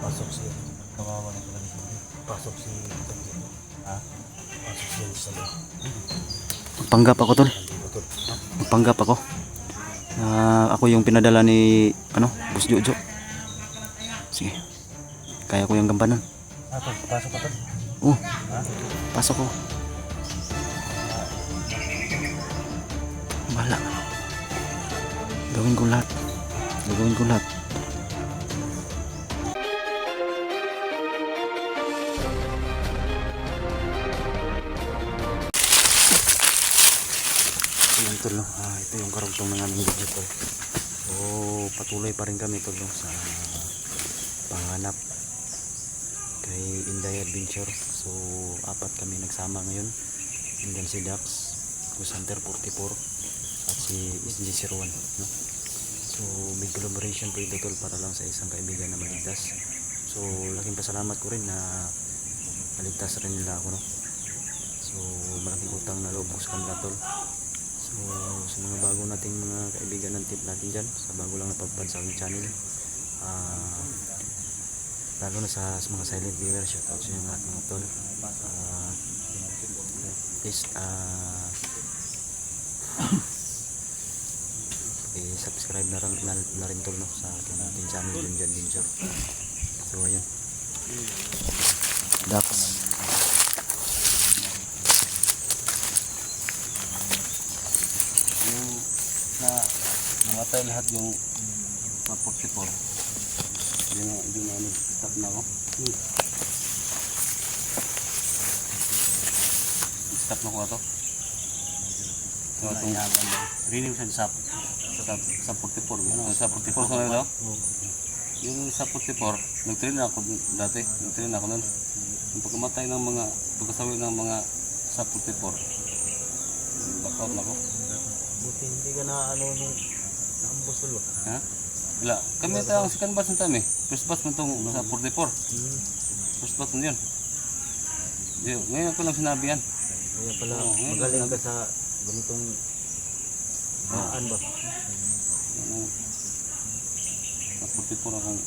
Pasok si kawawa na pala nito. Pasok si ha? Pasok si sa loob. Magpanggap ako tol. Magpanggap ako. Ako yung pinadala ni Boss Jojo. Sige. Kaya ko yung gampanan. Pasok ka tol. Oh. Pasok ko. Bahala. Gawin ko lahat. Gagawin ko lahat. Ayan tol, ito yung karugtong ng aming video tol. So patuloy pa rin kami tol sa panghanap kay Inday Adventure. So apat kami nagsama ngayon. Indian si Dax, Hunter 44 at si SG01, no? So big collaboration po ito tol para lang sa isang kaibigan na maligtas. So laking pasalamat ko rin na maligtas rin nila ako, no? So malaking utang na loob ko sa kanila tol. So sa mga bago nating mga kaibigan ng tip natin dyan, sa bago lang napagpad sa aking channel, lalo na sa mga silent viewers, shoutout sa inyo lahat mga tol. Please subscribe na rin tol, no, sa ating channel Junjun Adventure. So ayun, Dax. Yung namatay lahat yung sa 44. Hindi na nag-stop na ako. Stop na ko na to. So itong rinim sa 44. Sa 44 sa nila. Yung sa 44, nag-train ako dati. Nag-train ako nun. Yung pagkamatay ng mga, pagkasawi ng mga sa 44, back out na ako. Buti hindi ka na naambos ulo. Ha? Wala. Kami tayong second batch ng time eh. First batch mo itong sa 44. First batch mo yun. Ngayon ko lang sinabi yan. Kaya pala magaling ka sa ganitong daan ba? Sa 44 akong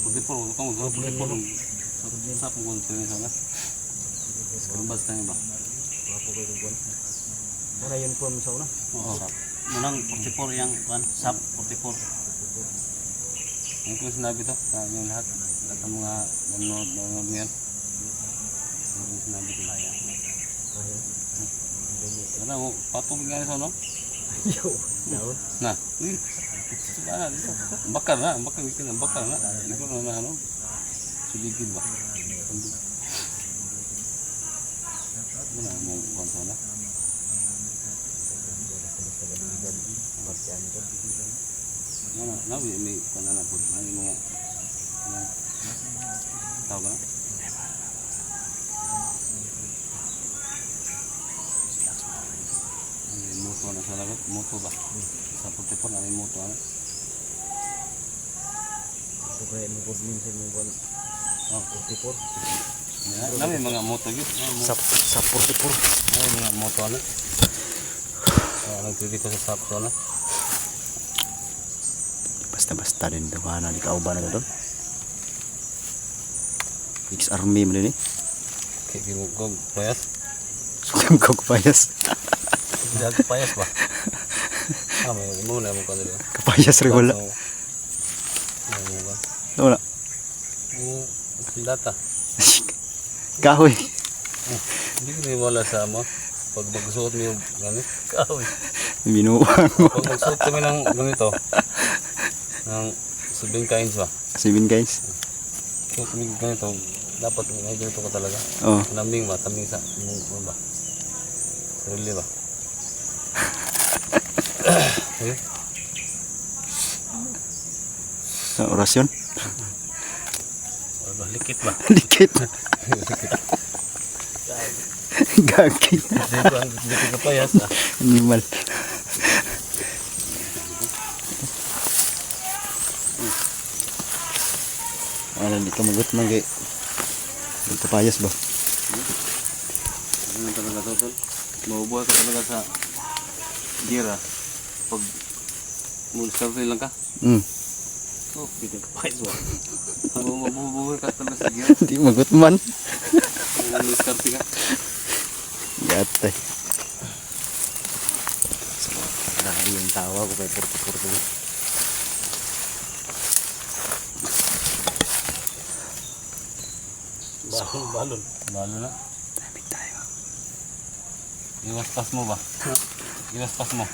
44 akong 44 sa akong konti sana. Second batch tayo ba? Wapo ko yung ano uniform sa una? Oo. Munang 44 yung SAP 44. Ngayon ko sinabi to sa inyong lahat. Lahat ng mga nanonood ngayon. Yung sinabi ko kaya. Ano mo, patubig nga nito, no? Yo, daon. Na, sila na dito. Bakar na. Hindi ko na ano. Siligid ba? Ano na mo konso na? May kana na po. Ano mga tawag na? Moto na sa lagot, moto ba? Sa 44 na may moto ano? Ito kaya mo good minsan mo ba? 44. May mga moto gid. Sa 44. May mga moto ano? Nagtuli ko sa SAP ano? Basta din ito kana di kauban na tol. Ex-army mo din eh. Kaya kong payas. Sukam ko payas. Hindi ako payas ba? May muna mo ka dito. Kapayas rin wala. Wala. Sindata. Kahoy. Hindi ko wala sa mo. Pag magsuot mo yung ganit. Kahoy. Binuuan mo. Pag magsuot kami ng ganito. Ng 7 kinds ba? 7 guys. Suot kami ganito. Dapat may ganito ka talaga. Oh. Naming ba? Taming sa ano ba? Sarili ba? Okay. Sa orasyon. Likit ba? Dikit. Gagi. Dito ka payas ah. Animal. Ano dito magot magi. Dito payas ba? Ano talaga to tol? Mabubuhay ka talaga sa gear pag mul-survey lang ka. So, pwede ka pa ito. Mabubuhay ka talaga sa gear. Hindi magutman. Mul-survey ka. Gatay. So, grabe yung tawa ko kay 40-40. Balon. Balo na. Lamig tayo. Iwas pas mo ba? Iwas pas mo.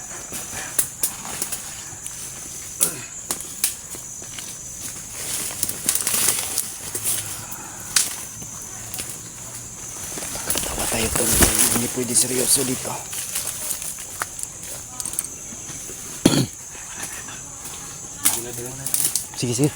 Tawa tayo tol. Hindi pwede seryoso dito. Sige, sige.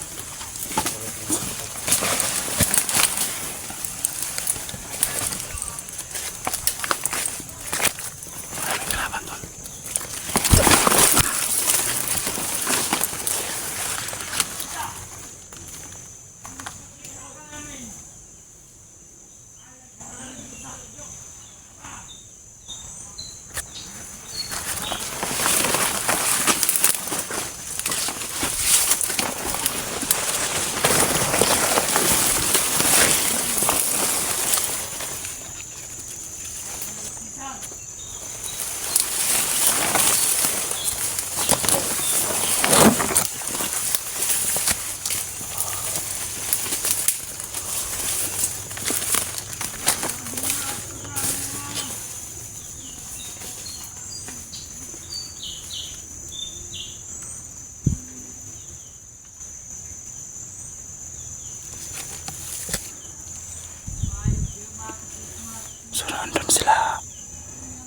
So, nandun sila.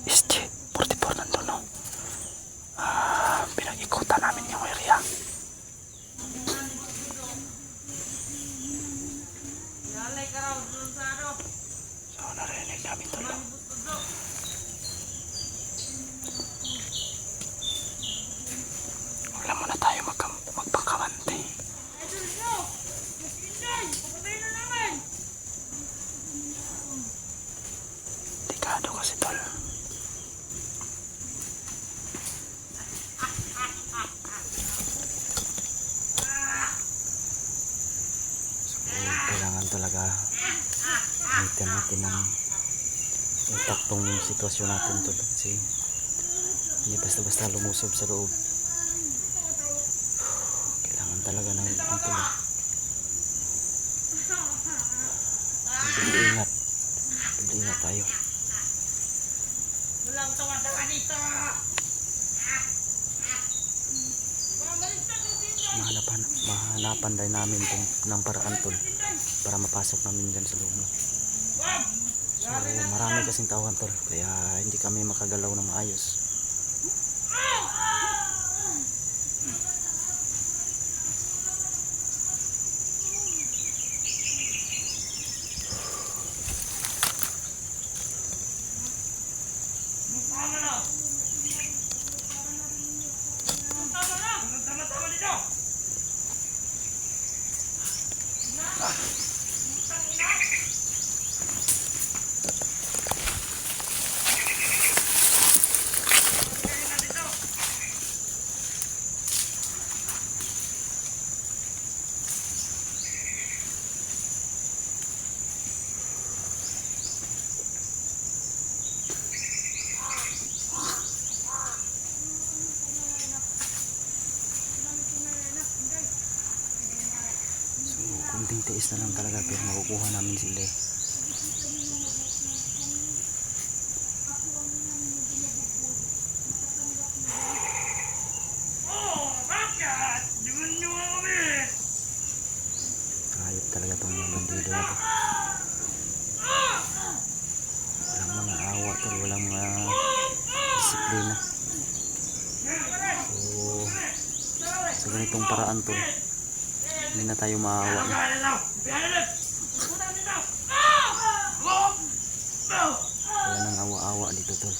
SG-44 nandun, no? Pinag-ikutan namin yung area. So, narinig namin to, no? Wala muna tayo magpakamante. Delikado kasi tol. So, kailangan talaga gamitin natin ng utak tong sitwasyon natin tol. Kasi hindi basta-basta lumusob sa loob. Kailangan talaga ng tulong. Ingat. Ingat tayo. Mahanapan din namin ng paraan tol para mapasok namin dyan sa loob. So marami kasing tawan tol kaya hindi kami makagalaw ng maayos. Kunting tiis na lang talaga pero makukuha namin sila. Ayop talaga tong mga bandido na to. Walang mga awa to, walang mga disiplina. So sa ganitong paraan to hindi na tayo maawa na. Wala nang awa-awa dito tol.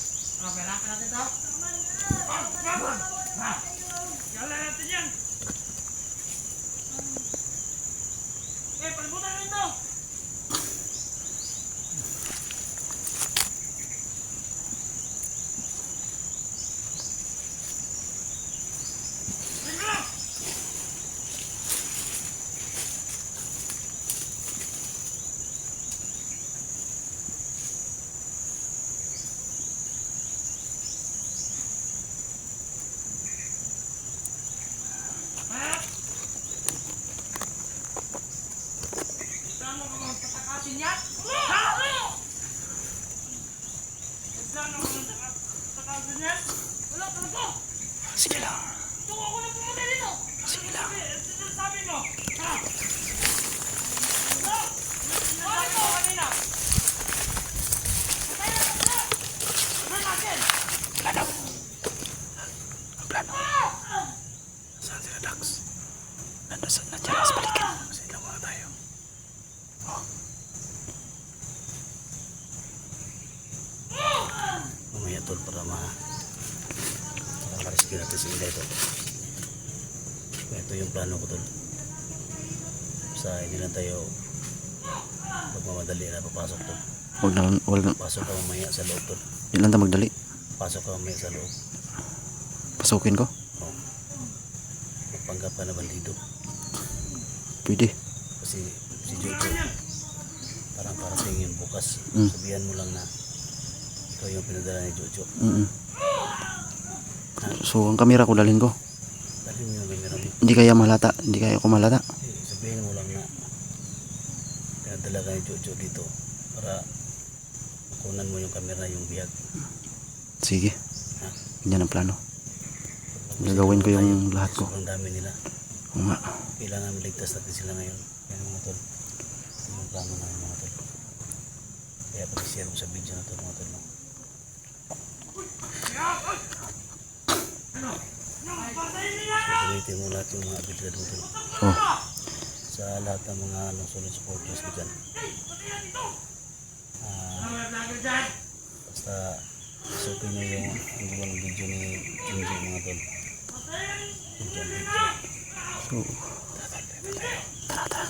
Sige lang. Sige lang. Plano. Ang plano. Saan sila, Dax? Nandiyan sa paligid. Sige lang muna tayo. Oh. Mamaya tol para ma-rescue natin si Inday tol. Ito yung plano ko tol. Basta hindi lang tayo magmamadali na papasok tol. Huwag na. Pasok ka mamaya sa loob tol. Ilan ta magdali? Pasok ka mamaya sa loob. Pasukin ko? Oh. Magpanggap ka na bandido. Pwede. Kasi si Jojo parang parating yun bukas. Sabihan mo lang na ikaw yung pinadala ni Jojo. So ang kamera ko dalhin ko. Dalhin mo yung camera mo. Hindi kaya malata. Hindi kaya ako malata. Sabihin mo lang na pinadala ka ni Jojo dito para makunan mo yung camera yung bihag. Sige. Ha? Yan ang plano. Gagawin ko yung lahat ko. Sobrang dami nila. Oo nga. Kailangan maligtas natin sila ngayon. Yan mga tol. Yan yung plano namin mga tol. Kaya pag-share mo sa video na to mga tol. No? Gamitin mo lahat yung mga abilidad mo tol. Oh. Sa lahat ng mga solid supporters ko dyan. Basta isukin nyo yung gawa ng video ni Junji mga tol. So, tara.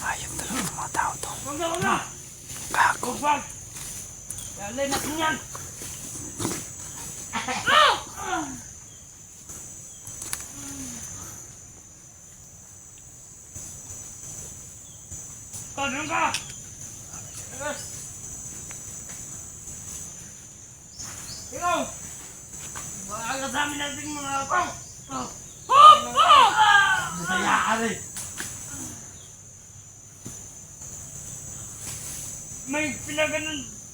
Ayun talaga ng mga tao to. Gago.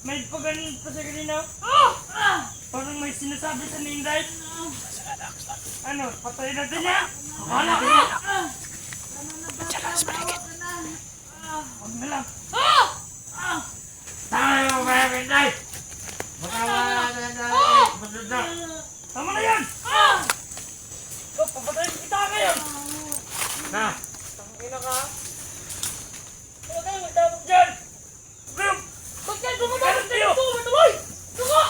May paganon pa sa kanina. Parang may sinasabi sa Ninday. Ano, patayin natin niya? Wala ka! Diyan lang sa paligid. Huwag na lang. Tama mo ba yung Ninday? Tama na yan! Papatayin kita ngayon! Na! Tangina ka! Huwag kayo magtapos dyan! Ba't yan gumagamit tayo? Matuloy! Tuka!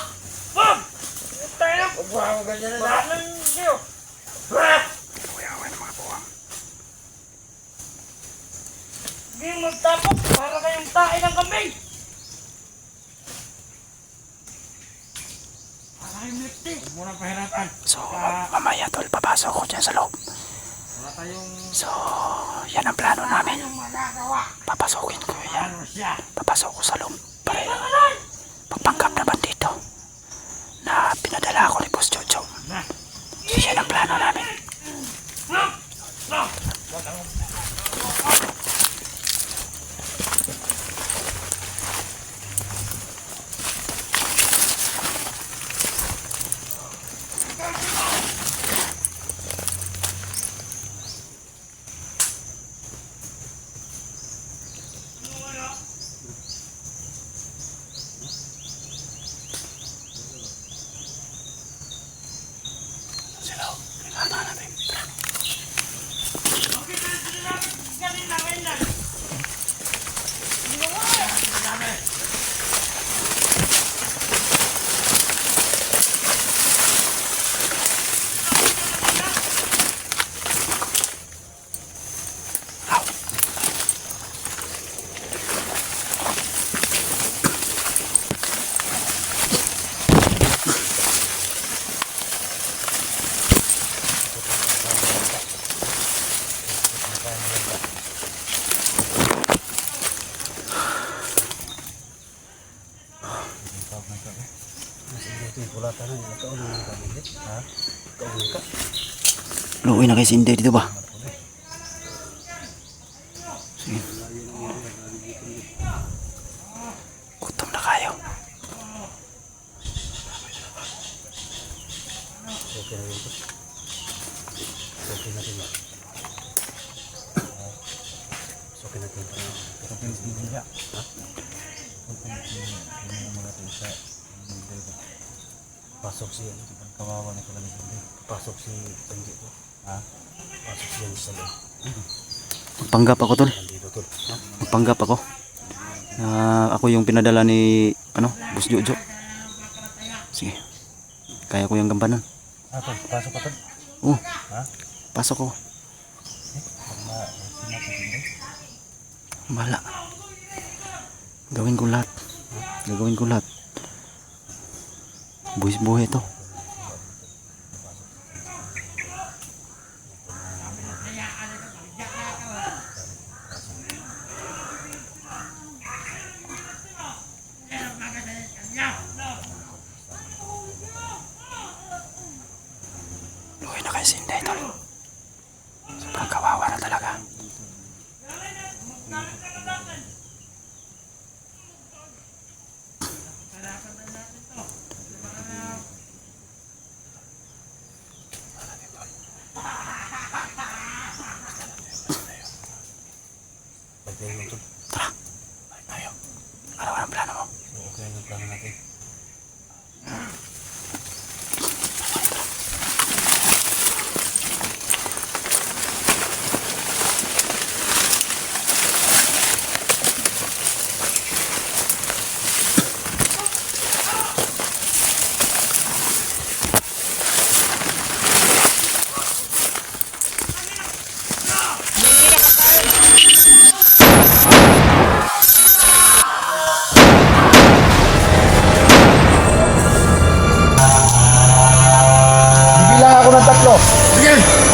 Bob! Tayo! Huwag mo ganyan na lahat lang kayo! Buyawan ng mga buwang. Hindi yung magtapok para kayong tae ng kambing! Para kayong lipti! Huwag mo nang pahirapan! So, mamaya tol, papasok ko dyan sa loob. Wala tayong... So, yan ang plano namin. Yung magagawa! Papasukin ko yan. Ano siya? Papasok ko sa loob. Para pagpanggap na bandito na pinadala ako ni Boss Jojo. So, yan ang plano namin. Sila, kailangan natin. Luoy na kay si Inday dito ba? Sige. Gutom na kayo. Pasok siya. Kawawa na talaga siya. Pasok si Sanji ko. Ha? Pasok siya sa loob. Magpanggap ako tol. Nandito tol. Magpanggap ako. Na ako yung pinadala ni Boss Jojo. Sige. Kaya ko yung gampanan. Ah, tol. Pasok ka tol. Oh, Ha? pasok ko. Bala. Gawin ko lahat. Gagawin ko lahat. Buhay to. Luhay na kay Sinday tol. Sobrang kawawa na talaga. Tara. Tayo. Ano ang plano mo? Okay ang plano natin. Bilang ako ng 3. Sige!